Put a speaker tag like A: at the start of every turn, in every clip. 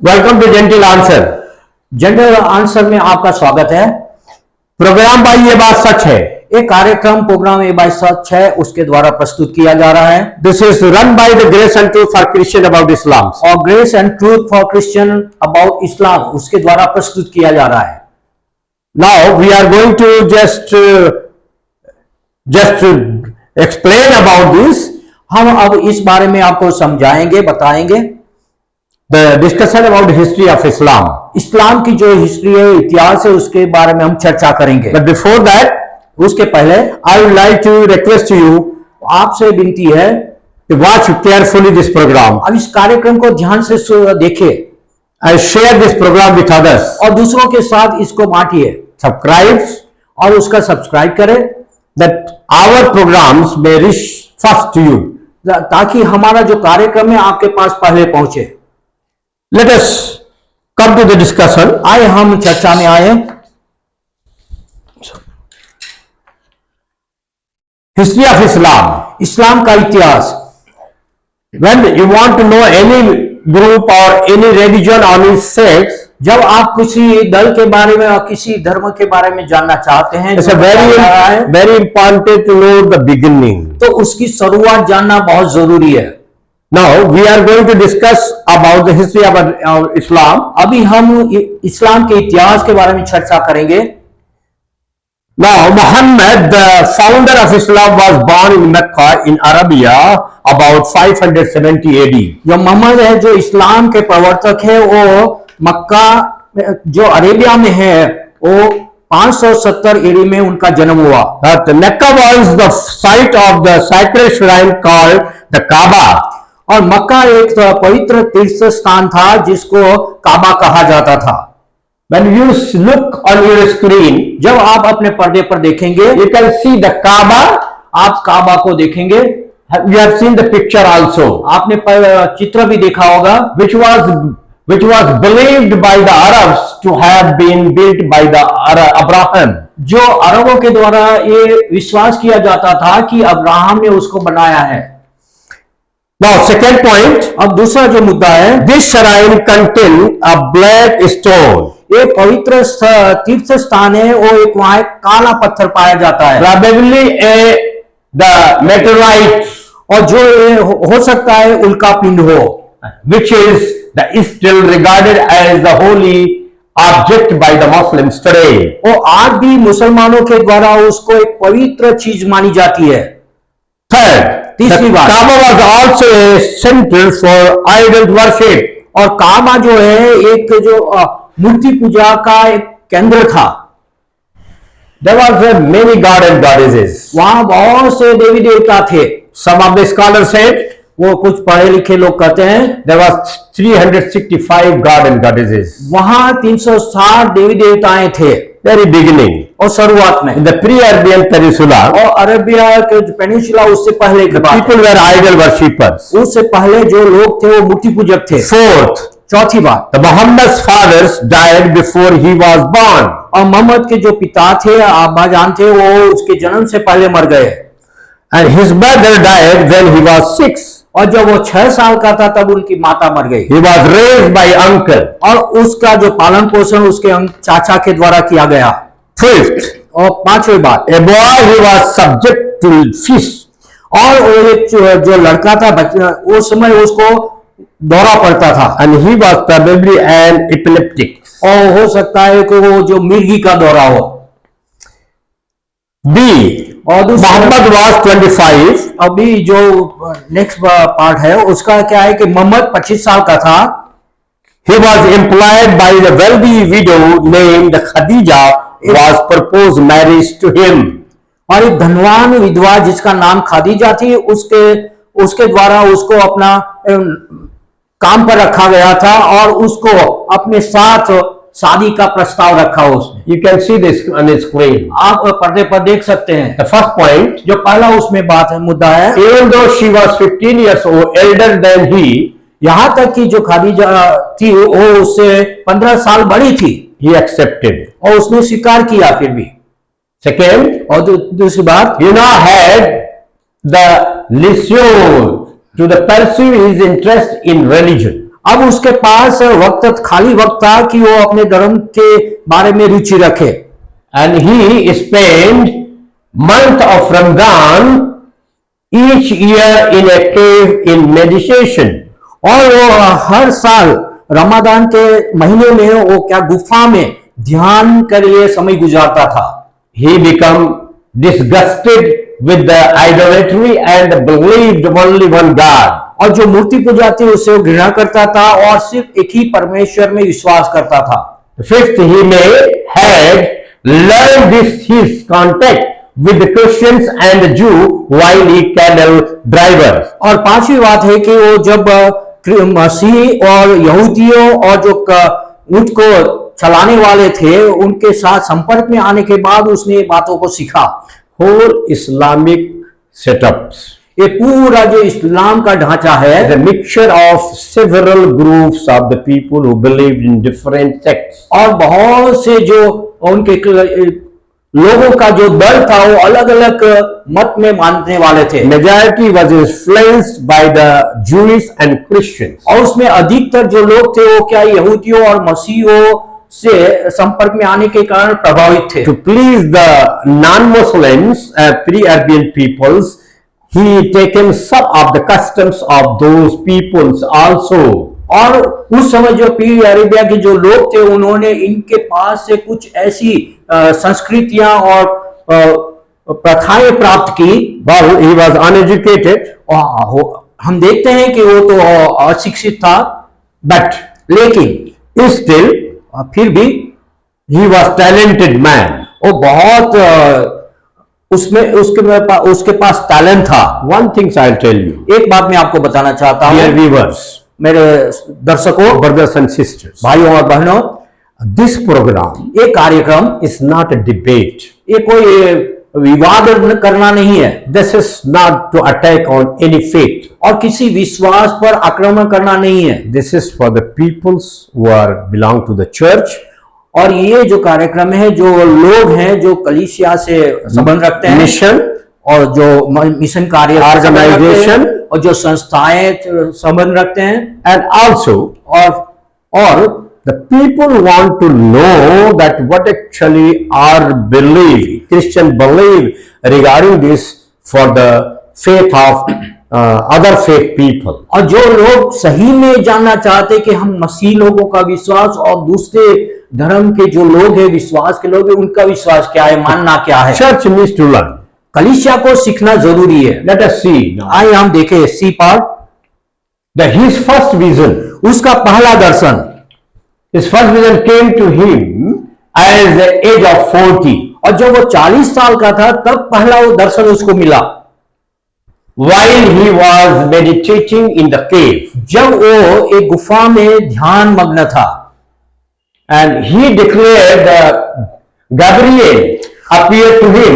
A: Welcome to gentle answer.
B: General answer में आपका स्वागत है।
A: प्रोग्राम बाय ये बात सच है।
B: एक कार्यक्रम प्रोग्राम ये बात सच है उसके द्वारा प्रस्तुत किया जा रहा है।
A: This is run by the grace and truth for Christian about Islam.
B: और grace and truth for Christian about Islam उसके द्वारा प्रस्तुत किया जा रहा है।
A: Now we are going to just explain about this.
B: हम अब इस बारे में आपको समझाएंगे, बताएंगे।
A: The discussion about history of Islam.
B: इस्लाम की जो हिस्ट्री है, इतिहास है, उसके बारे में हम चर्चा करेंगे।
A: But before that,
B: उसके पहले
A: I would like to request you,
B: आपसे विनती है
A: to watch carefully this program
B: अब इस कार्यक्रम को ध्यान से देखें
A: and share this program with others.
B: और दूसरों के साथ इसको बांटिए।
A: Subscribe
B: और उसका सब्सक्राइब करें
A: that our programs may reach first to you.
B: ताकि हमारा जो कार्यक्रम है आपके पास पहले पहुंचे।
A: Let us come to the discussion.
B: आए हम चर्चा में आए।
A: History of Islam.
B: इस्लाम का इतिहास।
A: When you want to know any group or any religion or any sects,
B: जब आप किसी दल के बारे में और किसी धर्म के बारे में जानना चाहते हैं,
A: it's a very important to know the beginning.
B: तो उसकी शुरुआत जानना बहुत जरूरी है।
A: Now we are going to discuss about the history of Islam.
B: अभी हम इस्लाम के इतिहास के बारे में चर्चा करेंगे।
A: Now Muhammad, the founder of Islam, was born in Mecca in Arabia about 570 AD.
B: जो मोहम्मद है, जो इस्लाम के प्रवर्तक है, वो मक्का जो अरेबिया में है, वो 570 एडी में उनका जन्म हुआ।
A: That Mecca was the site of the sacred shrine called the Kaaba.
B: और मक्का एक पवित्र तीर्थ स्थान था जिसको काबा कहा जाता था।
A: When you look on your screen,
B: जब आप अपने पर्दे पर देखेंगे,
A: you can see the Kaaba.
B: आप काबा को देखेंगे।
A: You have seen the picture also.
B: आपने चित्र भी देखा होगा,
A: which was believed by the Arabs to have been built by the Abraham.
B: जो अरबों के द्वारा ये विश्वास किया जाता था कि अब्राहम ने उसको बनाया है।
A: Now second point,
B: अब दूसरा जो मुद्दा है,
A: this shrine contain a black stone.
B: ये पवित्र तीर्थ स्थान है, वो एक वहां काला पत्थर पाया जाता है,
A: probably the meteorite,
B: और जो हो सकता है उल्का पिंड हो,
A: which is still regarded as the holy object by the Muslims today.
B: वो आज भी मुसलमानों के द्वारा उसको एक पवित्र चीज मानी जाती है।
A: Third,
B: तीसरी बात,
A: Kaaba was also a center for idol worship.
B: और काबा जो है एक जो मूर्ति पूजा का एक केंद्र था।
A: There was many god and goddesses.
B: वहां बहुत से देवी देवता थे।
A: Some of the scholars said,
B: वो कुछ पढ़े लिखे लोग कहते हैं,
A: there was 365 god and goddesses.
B: वहां 360 देवी देवताएं थे।
A: Very beginning.
B: और शुरुआत में
A: In the pre-Arabian Peninsula,
B: और अरेबिया के जो पेनिनसुला उससे पहले की बात है।
A: people were idol worshippers.
B: उससे पहले जो लोग थे वो मूर्ति पूजक थे।
A: Fourth,
B: चौथी बात,
A: the Muhammad's fathers died before he was born.
B: और मोहम्मद के जो पिता थे, अब्बाजान थे, वो उसके जन्म से पहले मर गए।
A: And his mother died when he was 6.
B: और जब वो 6 साल का था तब उनकी माता मर गई।
A: He was raised by uncle.
B: और उसका जो पालन पोषण उसके चाचा के द्वारा किया गया।
A: Fifth,
B: और पांचवी बात,
A: a boy who was subject to fish.
B: और वो एक जो लड़का था, उस समय उसको दौरा पड़ता था,
A: And he was probably an epileptic.
B: और हो सकता है कि वो जो मिर्गी का दौरा हो।
A: B,
B: और
A: Muhammad was 25.
B: अभी जो नेक्स्ट पार्ट है उसका क्या है कि मोहम्मद 25 साल का था।
A: He was employed by the wealthy widow named Khadija was proposed marriage to him.
B: और एक धनवान विधवा जिसका नाम खादीजा थी, उसके द्वारा उसको अपना काम पर रखा गया था और उसको अपने साथ शादी का प्रस्ताव रखा उसने।
A: You can see this on the screen.
B: आप पर्दे पर देख सकते हैं।
A: The first point,
B: जो पहला उसमें बात है, मुद्दा है,
A: even though she was 15 years old, elder than he,
B: यहां तक कि जो खादीजा थी वो उससे 15 साल बड़ी थी,
A: he accepted.
B: और उसने स्वीकार किया फिर भी।
A: Second,
B: और दूसरी बात,
A: you now had the leisure to the pursue his interest in religion.
B: अब उसके पास खाली वक्त था कि वो अपने धर्म के बारे में रुचि रखे।
A: And he spent month of Ramadan each year in a cave in meditation.
B: और वो हर साल रमादान के महीने में वो क्या गुफा में ध्यान कर लिए समय गुजारता था।
A: He became disgusted with the idolatry and believed only one God.
B: और जो मूर्ति पूजा थी उससे वो घृणा करता था और सिर्फ एक ही परमेश्वर में विश्वास करता था।
A: Fifth, he may have learned his contact with the Christians and the Jew while he camel drivers.
B: और पांचवी बात है कि वो जब मसीह और यहूदियों और जो ऊंट को चलाने वाले थे उनके साथ संपर्क में आने के बाद उसने बातों को सीखा।
A: Whole Islamic setups,
B: ये पूरा जो इस्लाम का ढांचा है
A: the mixture of several groups of the people who believed in different sects.
B: और बहुत से जो उनके लोगों का जो दल था वो अलग अलग मत में मानने वाले थे।
A: Majority was influenced by the Jewish and Christians.
B: और उसमें अधिकतर जो लोग थे वो क्या यहूदियों और मसीहों से संपर्क में आने के कारण प्रभावित थे।
A: To please the non-Muslims, pre-Arabian peoples, he taken some of the customs of those peoples also.
B: और उस समय जो पीर अरेबिया के जो लोग थे उन्होंने इनके पास से कुछ ऐसी संस्कृतियां और प्रथाएं प्राप्त की।
A: Well, he was uneducated,
B: हम देखते हैं कि वो तो अशिक्षित था,
A: but
B: लेकिन
A: still
B: फिर भी
A: he was talented man.
B: वो बहुत उसके पास टैलेंट था।
A: One thing I'll tell you,
B: एक बात मैं आपको बताना चाहता
A: dear
B: हूँ
A: viewers,
B: मेरे दर्शकों,
A: brothers and sisters,
B: भाइयों और बहनों,
A: this program
B: ये कार्यक्रम
A: is not a debate.
B: ये कोई विवाद करना नहीं है।
A: This is not to attack on any faith.
B: और किसी विश्वास पर आक्रमण करना नहीं है।
A: This is for the peoples who are belong to the church.
B: और ये जो कार्यक्रम है जो लोग हैं जो कलीसिया से संबंध रखते हैं,
A: Mission,
B: और जो मिशन कार्य
A: Organization,
B: और जो संस्थाएं संबंध रखते हैं,
A: and also
B: और
A: the people want to know that what actually our belief, Christian belief regarding this for the faith of other faith people.
B: और जो लोग सही में जानना चाहते कि हम मसीह लोगों का विश्वास और दूसरे धर्म के जो लोग हैं विश्वास के लोग हैं उनका विश्वास क्या है, मानना क्या है।
A: Church needs to learn.
B: कलीसिया को सीखना जरूरी है।
A: Let us see now.
B: आइए हम देखें C part.
A: His first vision,
B: उसका पहला दर्शन,
A: his first vision came to him as the age of 40.
B: और जब वो 40 साल का था तब पहला वो दर्शन उसको मिला,
A: while he was meditating in the cave.
B: जब वो एक गुफा में ध्यान मग्न था।
A: And he declared that Gabriel appeared to him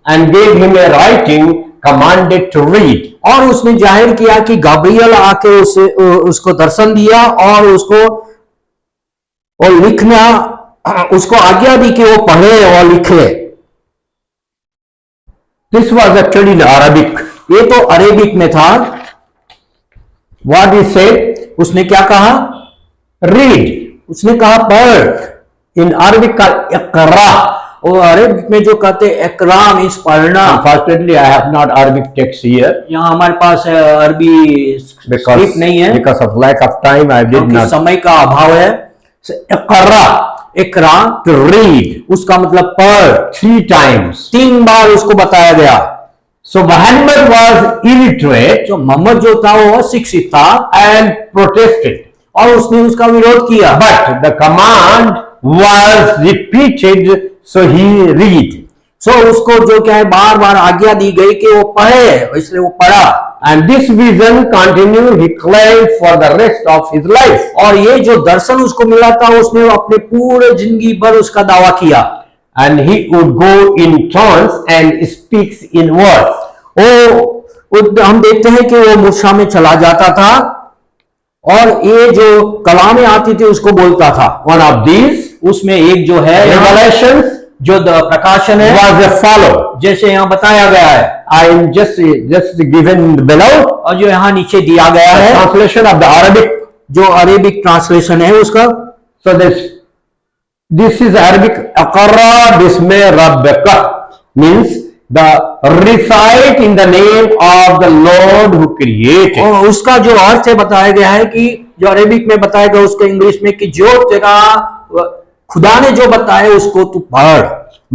A: and gave him a writing commanded to read.
B: और उसने जाहिर किया कि गाब्रियल आके उसको दर्शन दिया और उसको और लिखना, उसको आज्ञा दी कि वो पढ़े और लिखे।
A: This was actually in Arabic.
B: ये तो अरेबिक में था।
A: What he said?
B: उसने क्या कहा?
A: Read.
B: उसने कहा पढ़।
A: In Arabic called Iqra.
B: और अरेबिक में जो कहते इकरा मीन्स पढ़ना।
A: Unfortunately, I have not Arabic text here.
B: यहाँ हमारे पास अरबी स्क्रिप्ट नहीं है,
A: because of lack of time I did not.
B: समय का अभाव है।
A: Iqra,
B: इकरा
A: to read,
B: उसका मतलब पढ़।
A: 3 times.
B: 3 बार उसको बताया गया।
A: So Muhammad was illiterate
B: जो मोहम्मद जो था वो अशिक्षित था
A: and protested.
B: और उसने उसका विरोध किया।
A: But the command was repeated, so he read.
B: So उसको जो क्या है बार बार आज्ञा दी गई कि वो पढ़े, इसलिए वो पढ़ा।
A: And this vision continued, he claimed for the rest of his life.
B: और ये जो दर्शन उसको मिला था उसने अपने पूरे जिंदगी भर उसका दावा किया।
A: And he would go in trance and speaks in words.
B: हम देखते हैं कि वो मूर्छा में चला जाता था और ये जो कलामें आती थी उसको बोलता था।
A: One of these,
B: उसमें एक जो है
A: Revelations,
B: जो प्रकाशन है,
A: was as follow.
B: जैसे यहाँ बताया गया है,
A: I am just given below.
B: और जो यहाँ नीचे दिया गया है,
A: Translation of the Arabic.
B: जो अरेबिक ट्रांसलेशन है उसका।
A: So this is Arabic aqra bismi rabbika, means the recite in the name of the Lord who created.
B: और उसका जो अर्थ है बताया गया है कि जो अरेबिक में बताया गया उसको इंग्लिश में कि जो तेरा खुदा ने जो बताया उसको तू पढ़।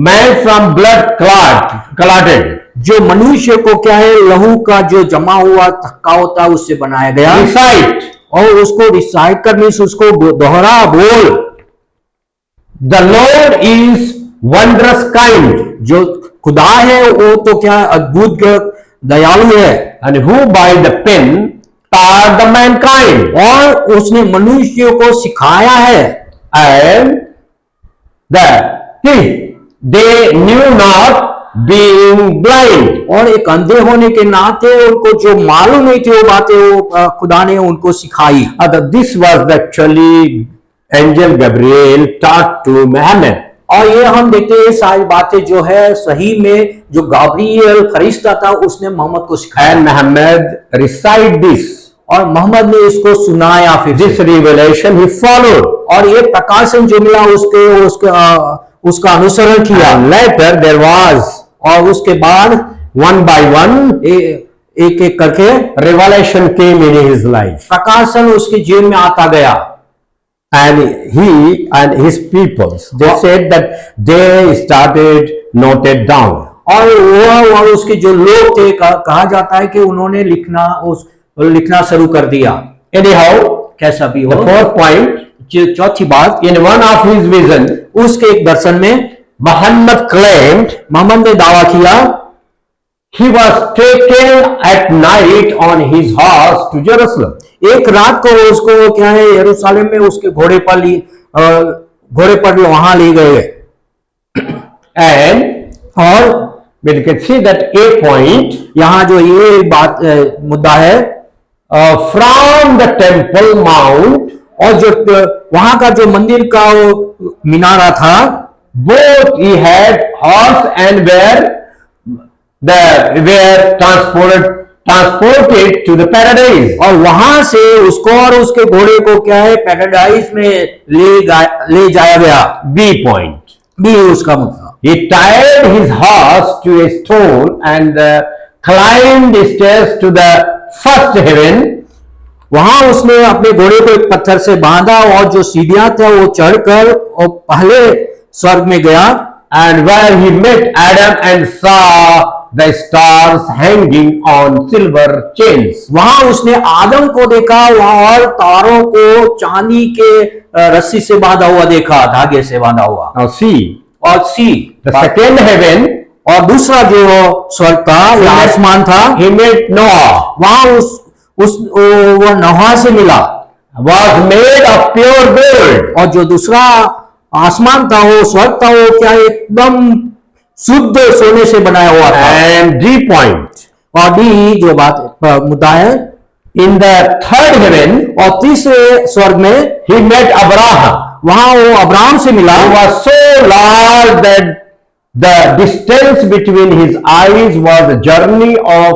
A: Man from blood clotted,
B: जो मनुष्य को क्या है लहू का जो जमा हुआ थक्का होता है उससे बनाया गया।
A: recite.
B: और उसको रिसाइट करने से उसको दोहरा बोल।
A: The Lord is wondrous kind,
B: जो खुदा है वो तो क्या अद्भुत दयालु है।
A: and who by the pen taught the mankind,
B: और उसने मनुष्य को सिखाया है।
A: and they knew not being blind.
B: और एक अंधे होने के नाते उनको जो मालूम नहीं थी वो बातें वो खुदा ने उनको सिखाई।
A: This was actually angel Gabriel taught to Muhammad.
B: और ये हम देखते हैं सारी बातें जो है सही में जो गाब्रियल फरिश्ता था उसने मोहम्मद को सिखाया।
A: And Muhammad recite this.
B: और मोहम्मद ने इसको सुनाया। फिर
A: This revelation he followed.
B: और ये प्रकाशन जो मिला उसका अनुसरण किया।
A: And later there was,
B: और उसके बाद
A: one by one,
B: एक एक करके
A: revelation came in his life.
B: प्रकाशन उसके जीवन में आता गया।
A: And he and his peoples, they said that they started noted down.
B: और वो उसके जो लोग थे कहा जाता है कि उन्होंने लिखना शुरू कर दिया।
A: Anyhow,
B: कैसा भी हो,
A: the fourth point,
B: चौथी बात,
A: in one of his vision,
B: उसके एक दर्शन में
A: Muhammad claimed
B: मोहम्मद ने दावा किया
A: he was taken at night on his horse to Jerusalem.
B: एक रात को उसको क्या है यरूशलेम में उसके घोड़े पर वहां ले गए।
A: And
B: और
A: we can see that a point,
B: यहाँ जो ये बात मुद्दा है
A: from the temple mount,
B: और जो वहां का जो मंदिर का वो मीनारा था,
A: both he had horse and were transported to the paradise.
B: और वहां से उसको और उसके घोड़े को क्या है पैराडाइज में ले जाया गया।
A: B point.
B: भी उसका मुद्दा।
A: He tied his horse to a stone and climbed the stairs to the first heaven.
B: वहां उसने अपने घोड़े को एक पत्थर से बांधा और जो सीढ़ियां था वो चढ़कर और पहले स्वर्ग में गया।
A: And where he met Adam and saw the stars hanging on silver chains.
B: वहां उसने आदम को देखा और तारों को चांदी के रस्सी से बांधा हुआ देखा, धागे से बांधा हुआ।
A: Now see,
B: और सी
A: the second heaven,
B: और दूसरा जो स्वर्ग था या आसमान था,
A: he met Noah,
B: वहां वो नोहा से मिला,
A: was made of pure gold.
B: और जो दूसरा आसमान था वो स्वर्ग था वो क्या एकदम शुद्ध सोने से बनाया हुआ था।
A: And D point,
B: और डी जो बात मुद्दा है,
A: in the third heaven,
B: और तीसरे स्वर्ग में
A: he met Abraham,
B: वहां वो अब्राहम से मिला,
A: who was so large that the distance between his eyes was a journey of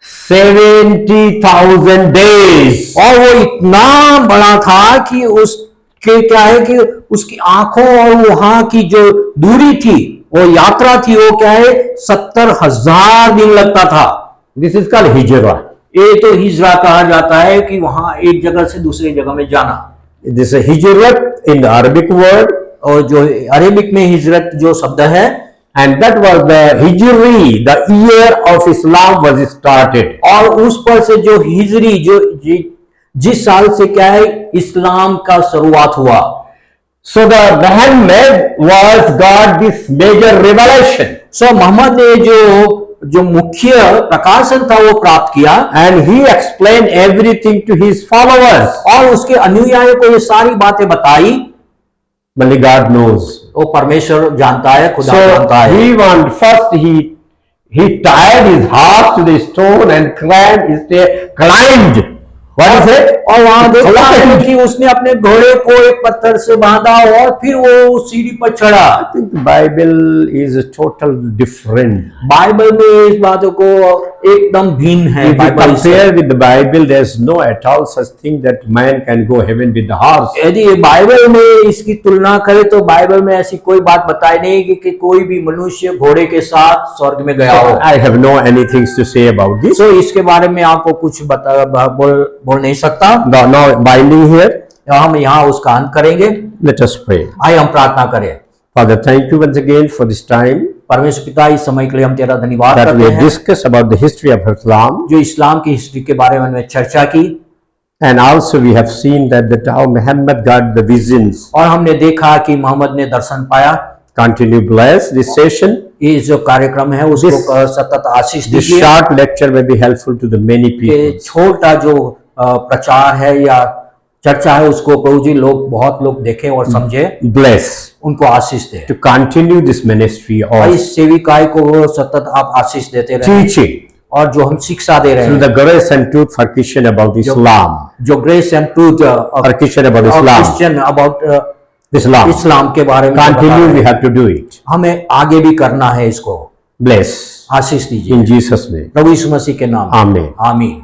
A: 70,000 days.
B: और वो इतना बड़ा था कि उसके क्या है कि उसकी आंखों और वहां की जो दूरी थी वो यात्रा थी वो क्या है 70,000 दिन लगता था।
A: This is called hijra.
B: ये तो हिजरा कहा जाता है कि वहां एक जगह से दूसरी जगह में जाना।
A: This is hijrat in the Arabic word,
B: और जो अरेबिक में हिजरत जो शब्द है,
A: and that was the hijri, the year of Islam was started.
B: और उस पर से जो हिजरी जो जिस साल से क्या है इस्लाम का शुरुआत हुआ।
A: So the Muhammad was got this major revelation.
B: So Mohammad ने जो मुख्य प्रकाशन था वो प्राप्त किया,
A: And he explained everything to his followers.
B: और उसके अनुयायियों को ये सारी बातें बताई।
A: Only God knows.
B: वो परमेश्वर जानता है, खुदा
A: So
B: जानता है।
A: first he tied his horse to the stone and climbed. What is it?
B: और वहां देखा है कि उसने अपने घोड़े को एक पत्थर से बांधा और फिर वो सीढ़ी पर चढ़ा।
A: I think the Bible is a total different.
B: Bible में इस बातों को एकदम भिन्न है।
A: If you
B: बाइबल से
A: compare with the Bible, there's no at all such thing that man can go heaven with the horse.
B: यदि बाइबल में इसकी तुलना करें तो बाइबल में ऐसी कोई बात बताई नहीं कि कोई भी मनुष्य घोड़े के साथ स्वर्ग में गया हो।
A: I have no anything to say about this.
B: तो इसके बारे में आपको कुछ बोल नहीं सकता।
A: No binding here.
B: हम यहाँ उसका अंत करेंगे।
A: Let us pray.
B: आइए हम प्रार्थना करें।
A: Father, thank you once again for this time
B: परमेश्वर पिता, इस समय के लिए हम तेरा धन्यवाद
A: that we
B: करते हैं
A: discuss about the history of Islam,
B: जो इस्लाम की हिस्ट्री के बारे में हमने चर्चा की।
A: and also we have seen that how Muhammad got the visions.
B: और हमने देखा कि मोहम्मद ने दर्शन पाया।
A: Continue bless this session.
B: ये जो कार्यक्रम है उसको सतत आशीष
A: This
B: दीजिए।
A: short lecture may be helpful to the many
B: ये
A: people.
B: छोटा जो प्रचार है या चर्चा है उसको प्रभु जी बहुत लोग देखें और समझे,
A: Bless
B: उनको आशीष दे।
A: to continue this ministry
B: और
A: of
B: इस सेविकाई को सतत आप आशीष देते रहे
A: teaching
B: और जो हम शिक्षा दे रहे
A: through
B: हैं
A: the grace and truth for Christian about Islam.
B: जो grace and truth
A: For Christian about Islam.
B: Christian about
A: Islam.
B: इस्लाम के बारे में जो बता
A: Continue,
B: रहे
A: we
B: हैं,
A: have to do it.
B: हमें आगे भी करना है इसको।
A: Bless
B: आशीष दीजिए
A: in Jesus' name.
B: प्रभु यीशु मसीह के नाम में।
A: Amen.
B: आमीन।